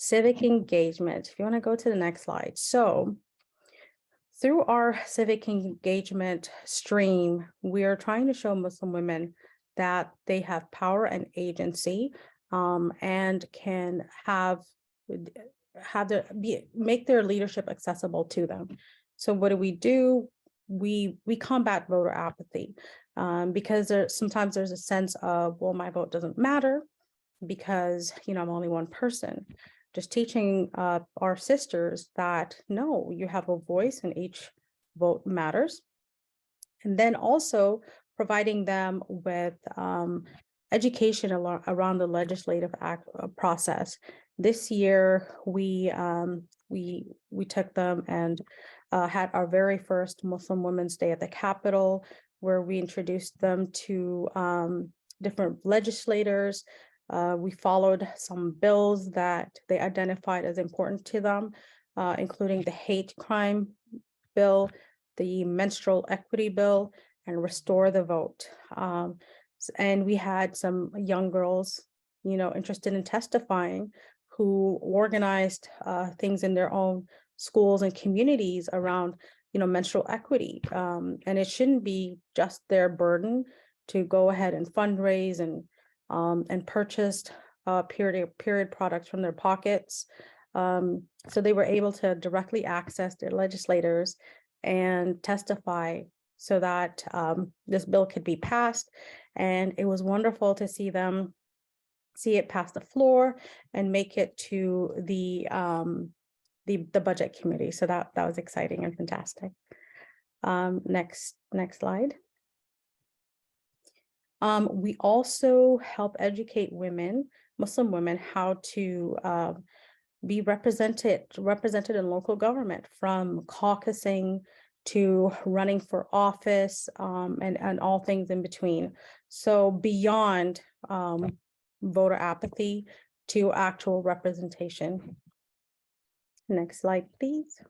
civic engagement. If you want to go to the next slide. So through our civic engagement stream, we are trying to show Muslim women that they have power and agency, and can make their leadership accessible to them. So what do? We combat voter apathy, because sometimes there's a sense of, well, my vote doesn't matter because I'm only one person. Just teaching our sisters that no, you have a voice and each vote matters. And then also providing them with education around the legislative process. This year, we took them and had our very first Muslim Women's Day at the Capitol, where we introduced them to different legislators. We followed some bills that they identified as important to them, including the hate crime bill, the menstrual equity bill, and restore the vote. And we had some young girls, interested in testifying, who organized things in their own schools and communities around, menstrual equity. And it shouldn't be just their burden to go ahead and fundraise and purchased period products from their pockets. So they were able to directly access their legislators and testify so that this bill could be passed. And it was wonderful to see it pass the floor and make it to the budget committee. So that was exciting and fantastic. Next slide. We also help educate Muslim women, how to be represented in local government, from caucusing to running for office, and all things in between. So beyond voter apathy to actual representation. Next slide, please.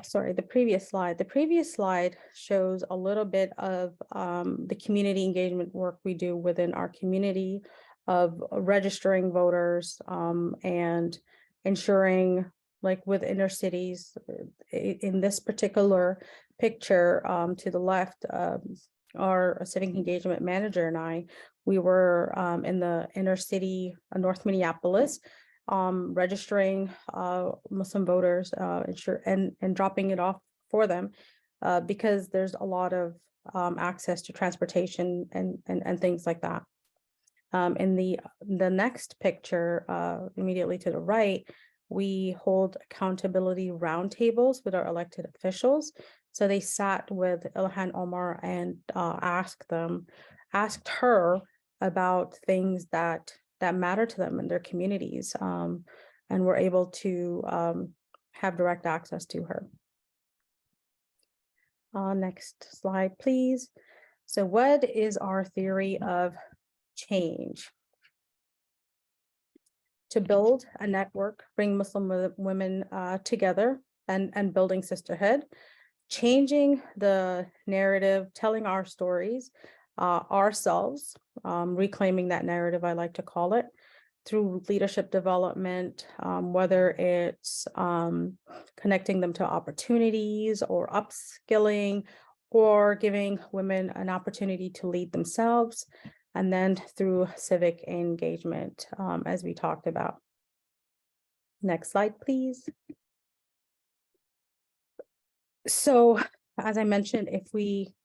Sorry, the previous slide. The previous slide shows a little bit of the community engagement work we do within our community of registering voters, and ensuring, like with inner cities. In this particular picture, to the left, our civic engagement manager and we were in the inner city, North Minneapolis, registering Muslim voters, and dropping it off for them, because there's a lot of access to transportation and things like that. In the next picture, immediately to the right, we hold accountability roundtables with our elected officials. So they sat with Ilhan Omar and asked her about things that matter to them in their communities, and were able to have direct access to her. Next slide, please. So what is our theory of change? To build a network, bring Muslim women together, and building sisterhood, changing the narrative, telling our stories ourselves, reclaiming that narrative, I like to call it, through leadership development, whether it's connecting them to opportunities or upskilling, or giving women an opportunity to lead themselves, and then through civic engagement, as we talked about. Next slide, please. So, as I mentioned,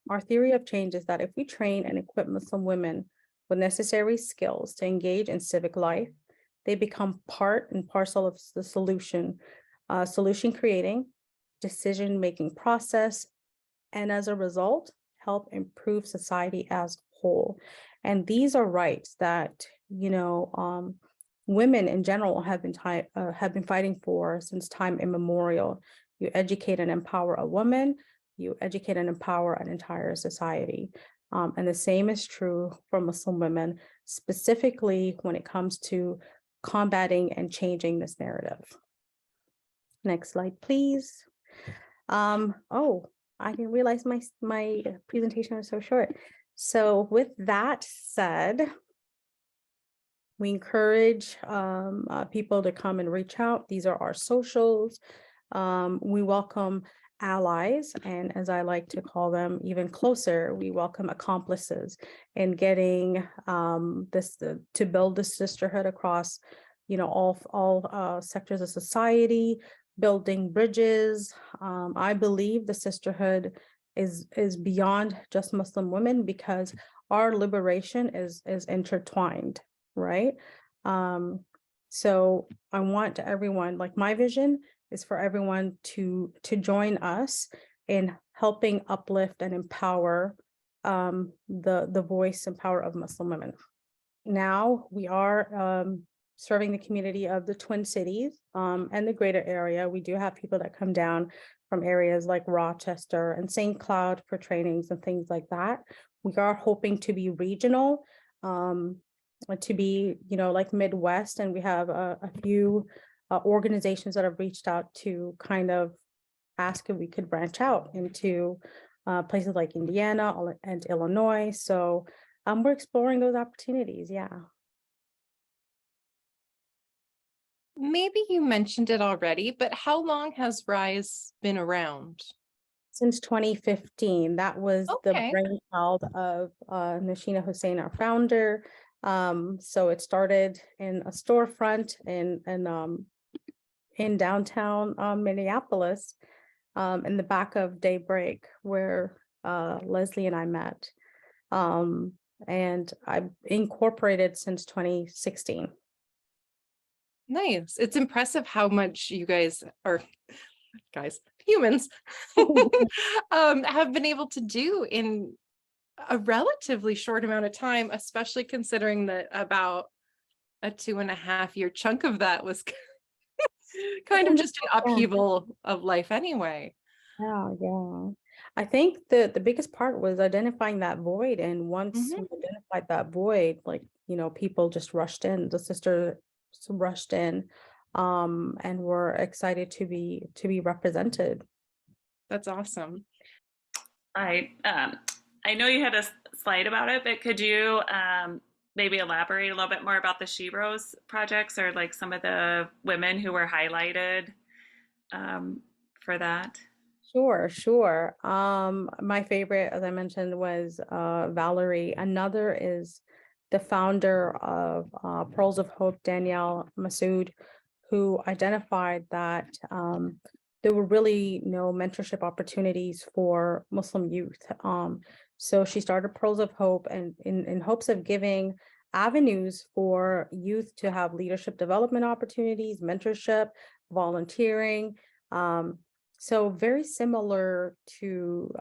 our theory of change is that if we train and equip Muslim women with necessary skills to engage in civic life, they become part and parcel of the solution creating, decision-making process, and as a result, help improve society as a whole. And these are rights that, women in general have been fighting for since time immemorial. You educate and empower a woman, you educate and empower an entire society. And the same is true for Muslim women, specifically when it comes to combating and changing this narrative. Next slide, please. Oh, I didn't realize my presentation was so short. So with that said, We encourage people to come and reach out. These are our socials. We welcome allies, and as I like to call them, even closer, we welcome accomplices in getting this to build the sisterhood across, all sectors of society, building bridges. I believe the sisterhood is beyond just Muslim women, because our liberation is intertwined, right? So I want everyone, like my vision is for everyone to join us in helping uplift and empower the voice and power of Muslim women. Now we are serving the community of the Twin Cities and the greater area. We do have people that come down from areas like Rochester and St. Cloud for trainings and things like that. We are hoping to be regional, to be, like Midwest, and we have a few organizations that have reached out to kind of ask if we could branch out into places like Indiana and Illinois. So we're exploring those opportunities. Yeah. Maybe you mentioned it already, but how long has Rise been around? Since 2015. That was the Okay. brainchild of Nashina Hussein, our founder. So it started in a storefront in downtown Minneapolis, in the back of Daybreak, where Leslie and I met. And I've incorporated since 2016. Nice. It's impressive how much you guys are, humans, have been able to do in a relatively short amount of time, especially considering that about a 2.5 year chunk of that was kind of just an upheaval of life anyway. Yeah. I think the biggest part was identifying that void. And once we identified that void, people just rushed in. The sisters rushed in, and were excited to be represented. That's awesome. I know you had a slide about it, but could you maybe elaborate a little bit more about the She Rose projects, or like some of the women who were highlighted for that? Sure. My favorite, as I mentioned, was Valerie. Another is the founder of Pearls of Hope, Danielle Masood, who identified that there were really no mentorship opportunities for Muslim youth. So she started Pearls of Hope, and in hopes of giving avenues for youth to have leadership development opportunities, mentorship, volunteering. So very similar to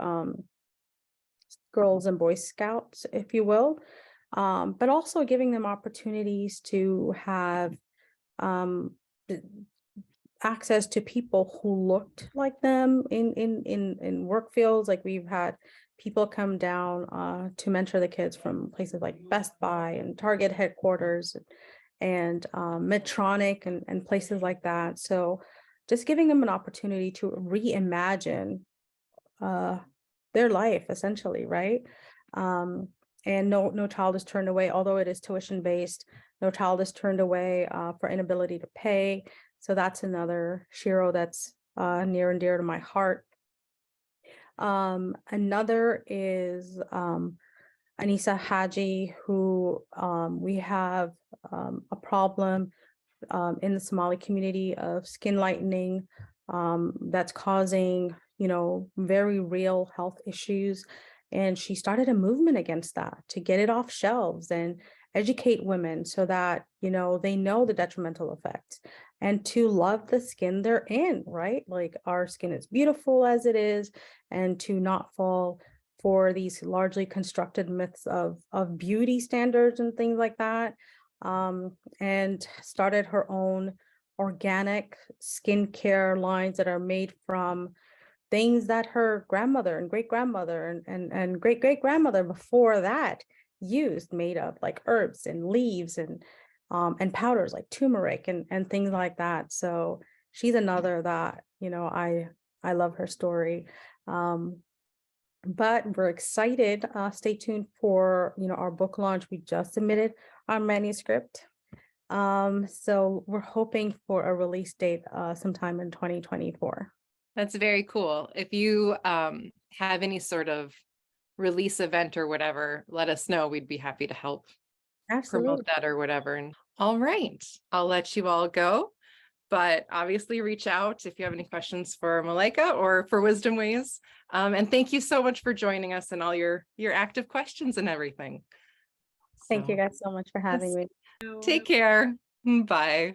Girls and Boy Scouts, if you will, but also giving them opportunities to have access to people who looked like them in work fields. Like we've had people come down to mentor the kids from places like Best Buy and Target headquarters and Medtronic and places like that. So just giving them an opportunity to reimagine their life, essentially, right? And no child is turned away, although it is tuition based. No child is turned away for inability to pay. So that's another Shiro that's near and dear to my heart. Another is Anisa Haji, who we have a problem in the Somali community of skin lightening that's causing, very real health issues. And she started a movement against that to get it off shelves and educate women so that, they know the detrimental effects and to love the skin they're in, right? Like our skin is beautiful as it is, and to not fall for these largely constructed myths of beauty standards and things like that. And started her own organic skincare lines that are made from things that her grandmother and great grandmother and great great grandmother before that used, made of like herbs and leaves and powders like turmeric and things like that. So she's another that, I love her story. But we're excited. Stay tuned for, our book launch. We just submitted our manuscript. So we're hoping for a release date sometime in 2024. That's very cool. If you have any sort of release event or whatever, let us know. We'd be happy to help Absolutely. promote that or whatever. And all right, I'll let you all go. But obviously reach out if you have any questions for Malika or for Wisdom Ways. And thank you so much for joining us and all your active questions and everything. Thank you So, guys so much for having yes. me. Take care. Bye.